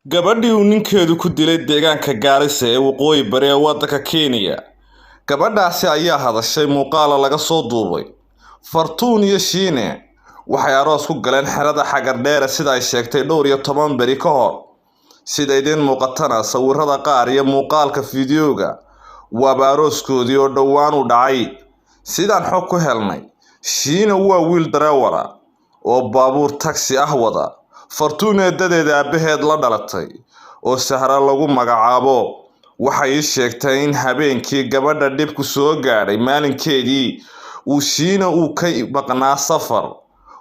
gabadhii uu ninkeedu ku dilay deegaanka Gaarisa ee waqooyi bari ee waddanka Kenya. Gabadhaasi ayaa hadashay muuqaal laga soo duubay. Fartuun iyo Shiine waxay aroos ku galeen xerada Xagardheer sida ay sheegtay 12 bari ka hor. Sida idin muuqatana sawirrada qaar iyo muuqaalka fiidiyowga waa arooskoodii oo dhowaan u dhacay. Sidaan xog ku helnay, Shiine waa wiil darawal oo baabuur taxi ah wada. Fartuun eedadeeda aabaheed la dhalatay oo Sahra lagu magacaabo waxay sheegtay in habeenkii gabadha dib ku soo gaaray maalinkeedii uu Shiine uu ka maqnaa safar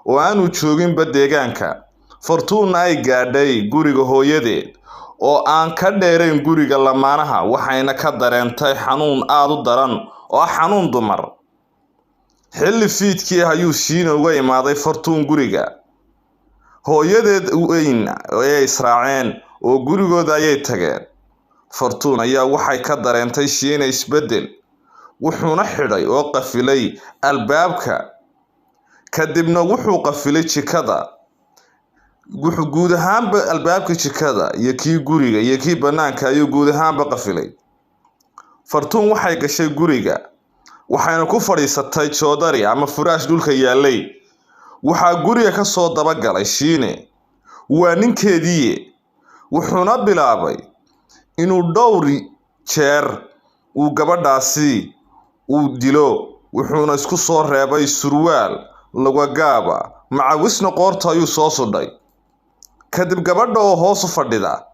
oo aanu joogin deegaanka. Fartuun ay gaadhay guriga hooyadeed oo aan ka dheerayn guriga lamaanaha waxayna ka dareentay xanuun aad u daran oo xanuun dumar. Xilli fiidkii ayuu Shiine uga imaaday Fartuun guriga. hooyadeed weyn ay israaceen oo gurigooda ayay tageen. Fartuun ayaa waxay ka dareentay Shiine isbedel, wuxuuna xidhay oo qafilay albaabka. Kadibna wuxuu qafilay jikada. wuxuu guud ahaanba albaabka jikada iyo kii guriga iyo kii banaanka ayuu guud ahaanba qafilay. Fartuun waxay gashay guriga waxayna ku fadhiisatay joodari ama furaash dhulka yaalay. waxaa guriga ka soo dabagalay Shiine waa ninkeedii, wuxuuna bilaabay inuu dhowr jeer uu gabadhaasi uu dilo. wuxuuna isku soo reebay surwaal lagagaaba macawisna qoorta ayuu soo sudhay. kadib gabadha oo hoos u fadhida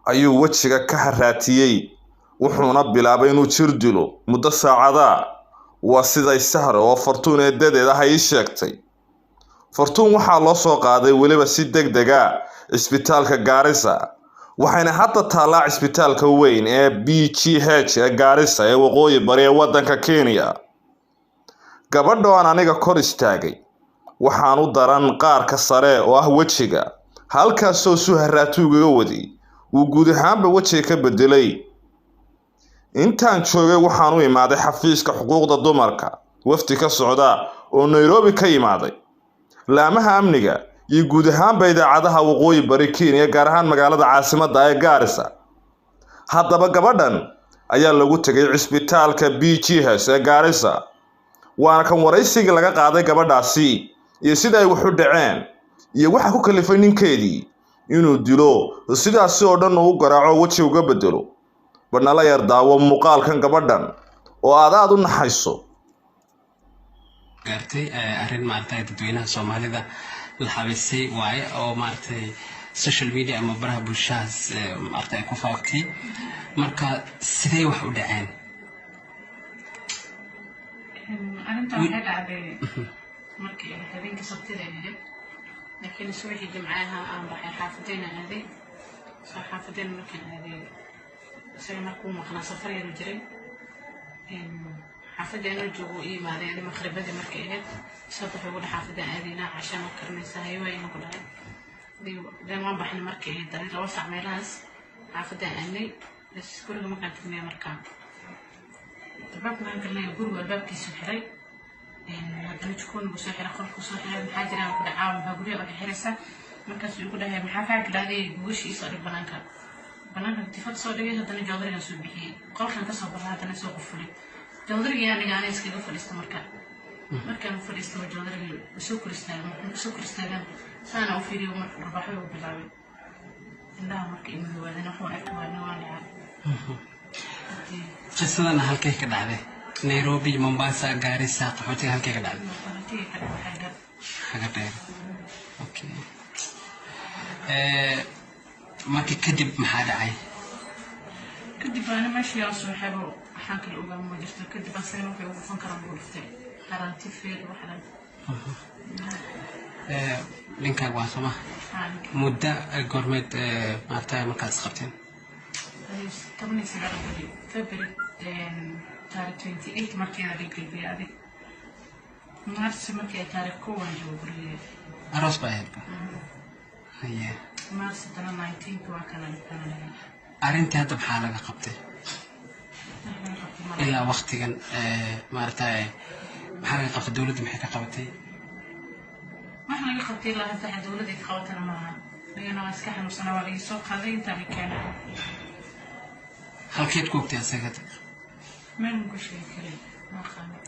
ayuu wajiga ka haraatiyay, wuxuuna bilaabay inuu jir dilo muddo saacada. waa siday Sahra oo Fartuun eedadeed ah ay sheegtay. Fartuun waxaa loo soo qaaday weliba si degdeg ah isbitaalka Gaarisa, waxayna hadda taalaa isbitaalka weyn ee BGH ee Gaarisa ee waqooyi bari ee waddanka Kenya. gabadha aan aniga kor istaagay waxaan u daran qaarka sare oo ah wajiga, halkaasoo suharaatuugaga waday uu guud ahaanba wajiga ka bedelay. intaan joogay waxaan u imaaday xafiiska xuquuqda dumarka wafdi ka socda oo Nairobi ka imaaday. laamaha amniga iyo guud ahaanba idaacadaha waqooyi bari Kenya gaar ahaan magaalada caasimadda ee Gaarisa. haddaba gabadhan ayaa lagu tagay isbitaalka BGH ee Gaarisa. waana kan waraysiga laga qaaday gabadhaasi iyo sida ay wax u dhaceen iyo waxa ku kalifay ninkeedii inuu dilo sidaas oo dhan uu garaaco wajiga uga bedelo. banala yar daawo muuqaalkan gabadhan oo aad u naxayso. gaartay arrin maartay dadweynaha Soomaalida la xabeysay waay oo maartay social media ama baraha bulshada maartay ku faaftay. marka sidee wax u dhaceen? أنت واحد عبي مركي هذين كسبت لها لكن سويتي جمعها أنا راح حافظين هذه صح حافظين مكان هذه سوينا كوم خنا سفر يرجري حافظين الجو إيه ما هذه مخرب هذه مركي سوف يقول حافظين هذه عشان أكرم ساهي وين يقول هذا ده ما بحنا مركي ده لو وسع ميلاس حافظين أني بس كل ما كانت تنمية مركان الباب ما قلنا يقول الباب كيس حري هذا تكون بسحر خلق صحيح محاجرة وكذا عام بقولي ولا حرسة ما كان يقول هي محافظة كذا هذه وش يصير بنانك اتفاق صدقي هذا الجودري نسوي به قال كان تصبر هذا نسوي قفلي جودري يعني اسكي قفل استمركان مركان قفل استمر جودري سكر استلم سنة وفي يوم ربحوا وبلاوي عندها مركي من هو هذا نحو أكبر نوع قصدنا halkay ka dhacday Nairobi, Mombasa, Garissa, qaxootiga halkay ka dhacday? Xagardheer. Okay. markii kadib maxaa dhacay? kadib ana meeshii aan soo xabo waxaan kala ogaa ma jirto kadib asagana wuxuu ugu fan karaa buuftay qaranti feed waxaan linka waa soma muddo goormeed maartay markaas qabteen? طبعاً سيارة فبراير تاريخ 28 مركي أنا بيجي في هذه مارس مركي تاريخ كون جو بري أروس بايد هي مارس 19 كوا كان أرنتي هذا بحالة قبته إلى وقت كان مارتاي بحالة قبت الدولة محيطة قبتي ما إحنا قبتي الله تحت دولة قوتنا معها أنا أسكحن وصنا ولي سوق هذا أنت مكانه halkeed ku ogtay asaga ما نقول شيء كلام ما خانق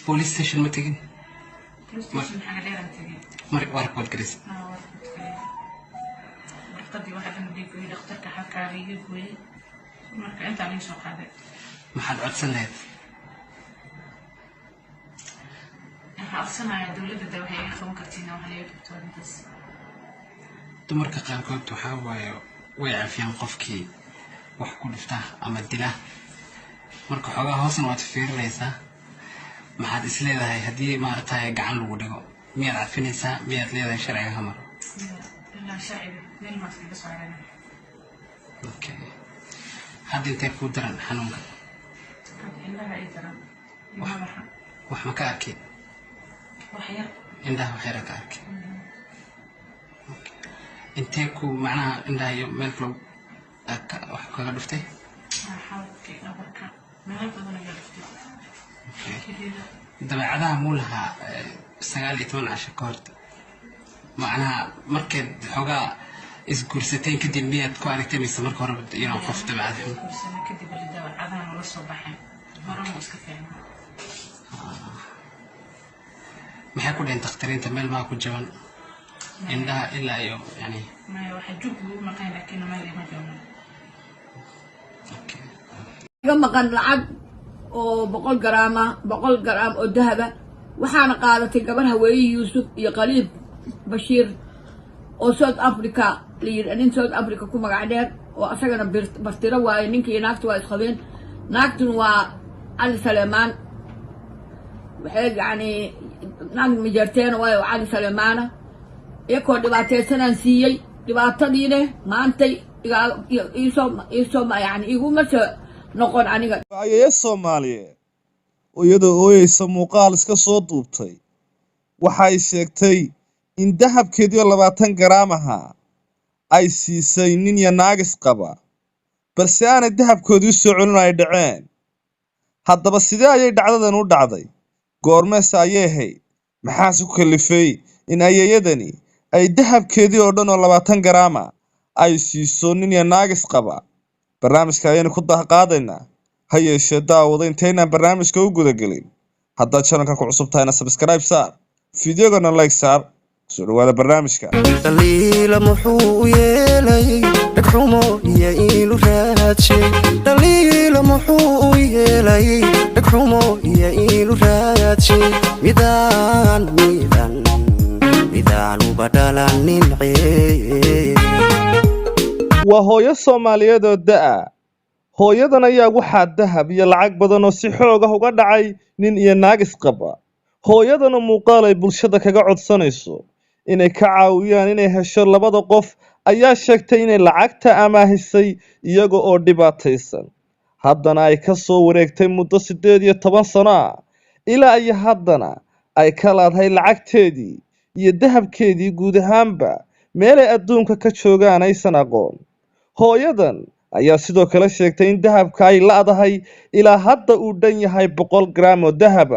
police station ma tegin بلوس تيشن حاجة غير تجي mar war call garis قدي واحد من ديك ويل اخترك حكى لي يقول مرك أنت عليه سوق هذا maxaad codsan lahayd أصلا دولة الدوحة يخون كرتينا وهي دكتور بس dumarka qaarkood waxaa waaye way cafiyaan qofkii wax ku dhiftaa ama dilaa marka xogaa hoosna waad fiirinaysaa maxaad is leedahay haddii maaragtay gacan lagu dhigo miyaad cafinaysaa miyaad leedahay sharciga hamar لا شعبي من ما في بس عرنا okay hadda intee ku daran xanuunka عندها أي ترى wax ma ka arkin وحياة indhaha waxyara ka arkin intee ku macnaha indhaha iyo meel flow wax kaga dhuftay حاول كي أبرك ما هي بدون يلفتي كذا dabeecadaha muu lahaa 19 casho ka horta macnaha markeed xogaa isguursateen kadib miyaad ku aragtay mise marka hore inuu qof dabeecad xun سنة كذا بالدواء عذان ولا صباحين مرة مسكفين maxay ku dheen takhtariinta meel maa ku jaban indhaha ilaa iyo yani ما واحد جوب ما كان لكنه ما لي ما جونا iga maqan lacag oo 100 garaam oo dahaba waxaana qaadatay gabar Haweeye Yuusuf iyo Qaliib Bashiir oo South Africa nin South Africa ku magac dheer oo asagana bartira waaye ninkii naagtu waa isqabeen naagtuna waa Ali Saleemaan waxay yani naag mijarteen waaye Ali Saleemaana iyakoo dhibaataysanaan siiyey dhibaatadiina maantay iisoo yani iguma soo noqon aniga ayay Soomaaliyeed oo iyadoo ooyeysa muuqaal iska soo duubtay waxay sheegtay in dahabkeedii 20 garaam ahaa ay siisay nin ya naagis qaba balse aanay dahabkoodii soo celin ay dhaceen haddaba sidee ayay dhacdadan u dhacday goormees ayay ahayd maxaa ku kalifay in ayayadani ay dahabkeedii oo dhan oo 20 garaam ay siiso nin ya naagis qaba barnaamijka ayaynu ku qaadaynaa ha yeeshee daawada intaynaan barnaamijka u guda gelin haddaad channelka ku cusub tahayna subscribe saar fideogana like saar soo dhawaada barnaamijka daliila muxuu yeelay dhagxumo iyo ilu raadshay daliila muxuu yeelay dhagxumo iyo ilu raadshay midaan u badalanin waa hooyo Soomaaliyeed oo da'a hooyadan ayaa waxaa dahab iyo lacag badan oo si xoog ah uga dhacay nin iyo naagis qaba hooyadan muuqaal ay bulshada kaga codsanayso inay ka caawiyaan inay hesho labada qof ayaa sheegtay inay lacagta amaahisay iyaga oo dhibaataysan haddana ay ka soo wareegtay muddo 18 sano ilaa ay haddana ay ka laadahay lacagteedii iyo dahabkeedii guud ahaanba meel ay adduunka ka joogaan aysan aqoon hooyadan ayaa sidoo kale sheegtay in dahabka ay laadahay ilaa hadda uu dhan yahay 100 garaam oo dahab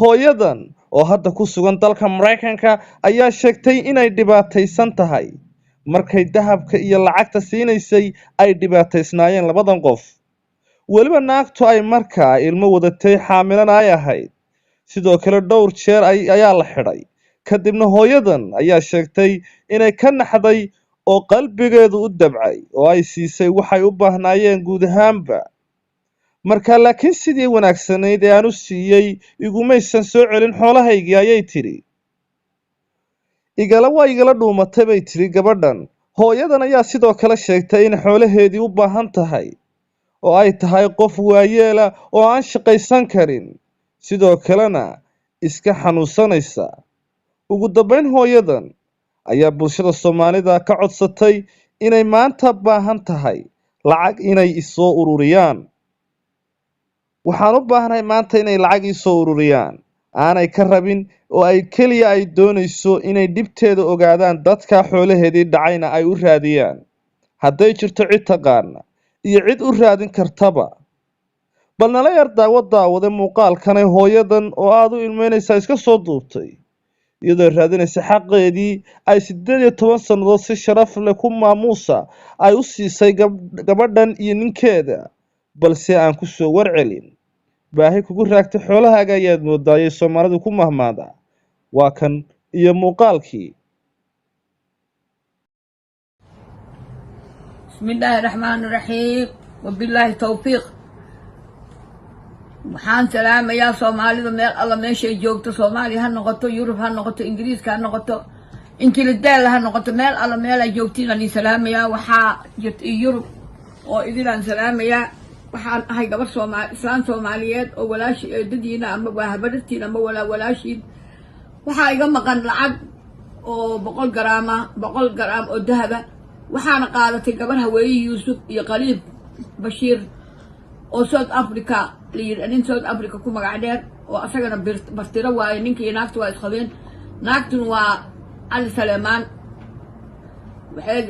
hooyadan oo hadda ku sugan dalka Mareykanka ayaa sheegtay inay dhibaataysan tahay markay dahabka iyo lacagta siinaysay ay dhibaataysnaayeen labadan qof waliba naagtu ay markaa ilmo wadatay xaamilana ay ahayd sidoo kale dhowr jeer ayaa la xidhay kadibna hooyadan ayaa sheegtay inay ka naxday oo qalbigeedu u dabcay oo ay siisay waxay u baahnaayeen guud ahaanba marka laakiin sidii wanaagsanayd ee aan u siiyey igumaysan soo celin xoolahaygii ayay tiri igala dhuumatay bay tiri gabadhan hooyadan ayaa sidoo kale sheegtay in xoolaheedii u baahan tahay oo ay tahay qof waayeela oo aan shaqaysan karin sidoo kalena iska xanuunsanaysa ugu dambeyn hooyadan ayaa bulshada Soomaalida ka codsatay inay maanta baahan tahay lacag inay isoo ururiyaan waxaan u baahanahay maanta inay lacag isoo ururiyaan aanay ka rabin oo ay kaliya ay doonayso inay dibteeda ogaadaan dadka xoolaheedii dhacayna ay u raadiyaan hadday jirto cid taqaana iyo cid u raadin kartaba bal nala yar daawada muuqaalkan hooyadan oo aad u ilmeynaysa iska soo duubtay iyadoo raadinaysa xaqeedii ay 18 sannadood si sharaf leh ku maamuusa ay u siisay gabadhan iyo ninkeeda balse aan ku soo warcelin baahi kugu raagtay xoolahaaga ayaad moodaayay Soomaalidu ku mahmaada waa kan iyo muuqaalkii bismillaahi raxmaani raxiim wabilaahi tawfiiq waxaan salaamayaa Soomaalida meel alla meeshay joogto Soomaali ha noqoto Yurub ha noqoto Ingiriiska ha noqoto Ingilteera ha noqoto meel alla meel ay joogtiin aan salaamayaa waxaa jirta Yurub oo idinaan salaamayaa waxaan ahay gabar Islaan Soomaaliyeed oo walaashi eedadiina ama waa habartiin ama walaashiin waxaa iga maqan lacag oo 100 garaam oo dahaba waxaana qaadatay gabar Haweeye Yuusuf iyo Qaliib Bashiir oo South Africa nin South Africa ku magac dheer oo asagana bartira waaye ninkii naagtu waa isqabeen naagtuna waa Ali Saleemaan waxay